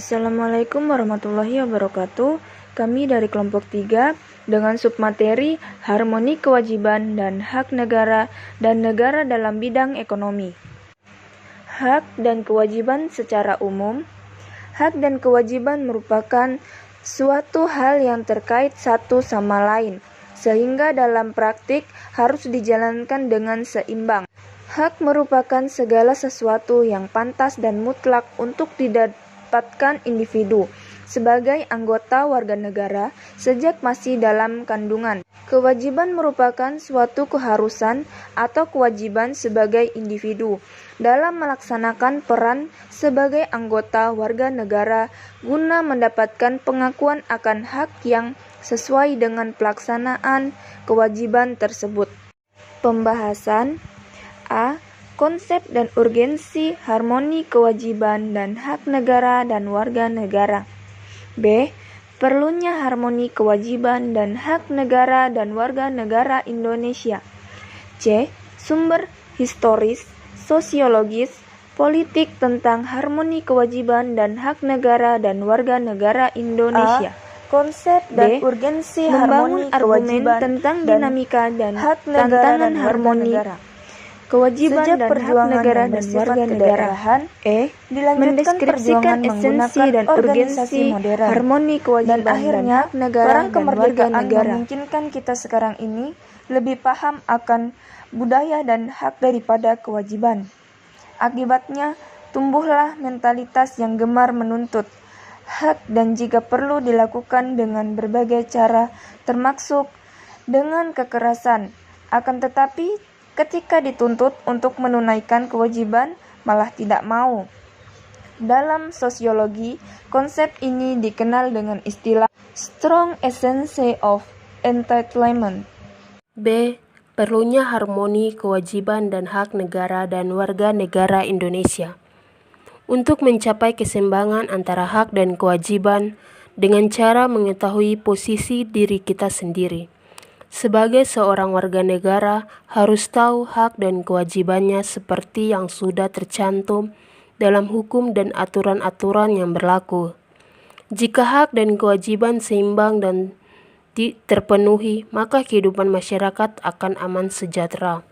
Assalamualaikum warahmatullahi wabarakatuh. Kami dari kelompok 3 dengan submateri Harmoni Kewajiban dan Hak Negara dan Negara dalam bidang ekonomi. Hak dan kewajiban secara umum. Hak dan kewajiban merupakan suatu hal yang terkait satu sama lain, sehingga dalam praktik harus dijalankan dengan seimbang. Hak merupakan segala sesuatu yang pantas dan mutlak untuk didapatkan individu sebagai anggota warga negara sejak masih dalam kandungan. Kewajiban merupakan suatu keharusan atau kewajiban sebagai individu dalam melaksanakan peran sebagai anggota warga negara guna mendapatkan pengakuan akan hak yang sesuai dengan pelaksanaan kewajiban tersebut. Pembahasan A. Konsep dan urgensi harmoni kewajiban dan hak negara dan warga negara. B. Perlunya harmoni kewajiban dan hak negara dan warga negara Indonesia. C. Sumber historis, sosiologis, politik tentang harmoni kewajiban dan hak negara dan warga negara Indonesia. Konsep dan D. urgensi Membangun harmoni argumen kewajiban tentang dan dinamika dan hak negara tantangan dan warga harmoni negara. kewajiban Sejak dan hak perjuangan negara yang dan bersifat warga negara. kedaerahan, Mendeskripsikan dilanjutkan perjuangan esensi menggunakan dan organisasi urgensi modern. harmoni Dan kewajiban dan akhirnya, hak negara perang dan warga kemerdekaan negara. memungkinkan kita sekarang ini lebih paham akan budaya dan hak daripada kewajiban. Akibatnya, tumbuhlah mentalitas yang gemar menuntut hak dan jika perlu dilakukan dengan berbagai cara, termasuk dengan kekerasan. Akan tetapi, ketika dituntut untuk menunaikan kewajiban, malah tidak mau. Dalam sosiologi, konsep ini dikenal dengan istilah strong essence of entitlement. B. Perlunya harmoni kewajiban dan hak negara dan warga negara Indonesia. Untuk mencapai keseimbangan antara hak dan kewajiban dengan cara mengetahui posisi diri kita sendiri. Sebagai seorang warga negara harus tahu hak dan kewajibannya seperti yang sudah tercantum dalam hukum dan aturan-aturan yang berlaku. Jika hak dan kewajiban seimbang dan terpenuhi, maka kehidupan masyarakat akan aman sejahtera.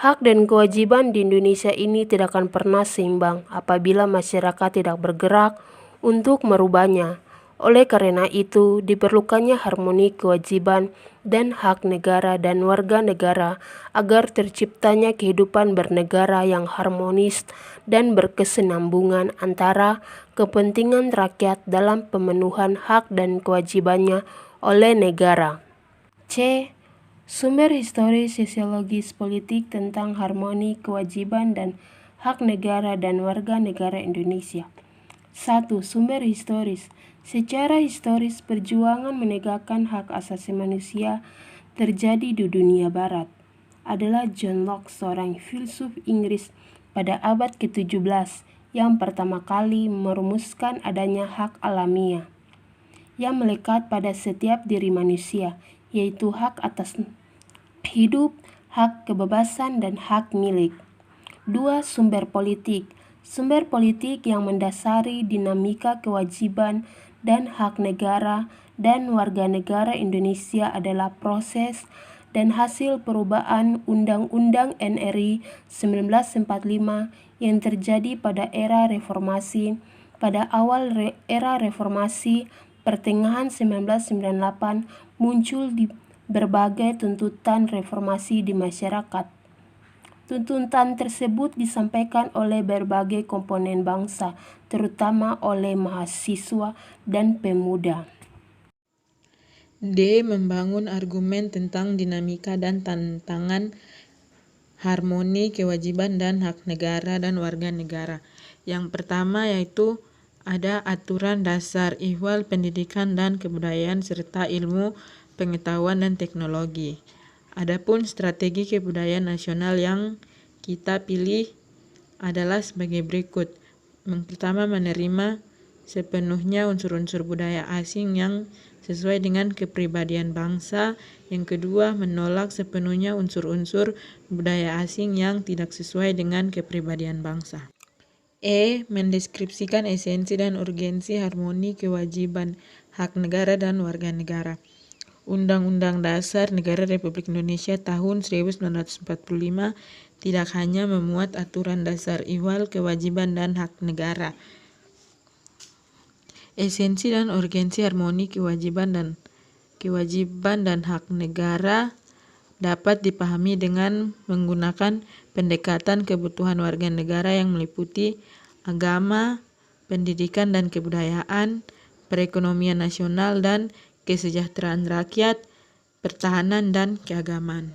Hak dan kewajiban di Indonesia ini tidak akan pernah seimbang apabila masyarakat tidak bergerak untuk merubahnya. Oleh karena itu, diperlukannya harmoni kewajiban dan hak negara dan warga negara agar terciptanya kehidupan bernegara yang harmonis dan berkesinambungan antara kepentingan rakyat dalam pemenuhan hak dan kewajibannya oleh negara. C. Sumber historis, sosiologis, politik tentang harmoni kewajiban dan hak negara dan warga negara Indonesia. 1. Sumber historis. Secara historis, perjuangan menegakkan hak asasi manusia terjadi di dunia barat. Adalah John Locke, seorang filsuf Inggris pada abad ke-17 yang pertama kali merumuskan adanya hak alamiah yang melekat pada setiap diri manusia, yaitu hak atas hidup, hak kebebasan, dan hak milik. 2. Sumber politik. Sumber politik yang mendasari dinamika kewajiban dan hak negara dan warga negara Indonesia adalah proses dan hasil perubahan Undang-Undang NRI 1945 yang terjadi pada era reformasi. Pada awal era reformasi, pertengahan 1998 muncul di berbagai tuntutan reformasi di masyarakat. Tuntutan tersebut disampaikan oleh berbagai komponen bangsa, terutama oleh mahasiswa dan pemuda. D. Membangun argumen tentang dinamika dan tantangan harmoni kewajiban dan hak negara dan warga negara. Yang pertama yaitu ada aturan dasar ihwal pendidikan dan kebudayaan serta ilmu pengetahuan dan teknologi. Adapun strategi kebudayaan nasional yang kita pilih adalah sebagai berikut. Yang pertama, menerima sepenuhnya unsur-unsur budaya asing yang sesuai dengan kepribadian bangsa. Yang kedua, menolak sepenuhnya unsur-unsur budaya asing yang tidak sesuai dengan kepribadian bangsa. Mendeskripsikan esensi dan urgensi harmoni kewajiban hak negara dan warga negara. Undang-Undang Dasar Negara Republik Indonesia tahun 1945 tidak hanya memuat aturan dasar ihwal kewajiban dan hak negara. Esensi dan urgensi harmoni kewajiban dan hak negara dapat dipahami dengan menggunakan pendekatan kebutuhan warga negara yang meliputi agama, pendidikan dan kebudayaan, perekonomian nasional dan kesejahteraan rakyat, pertahanan dan keagamaan.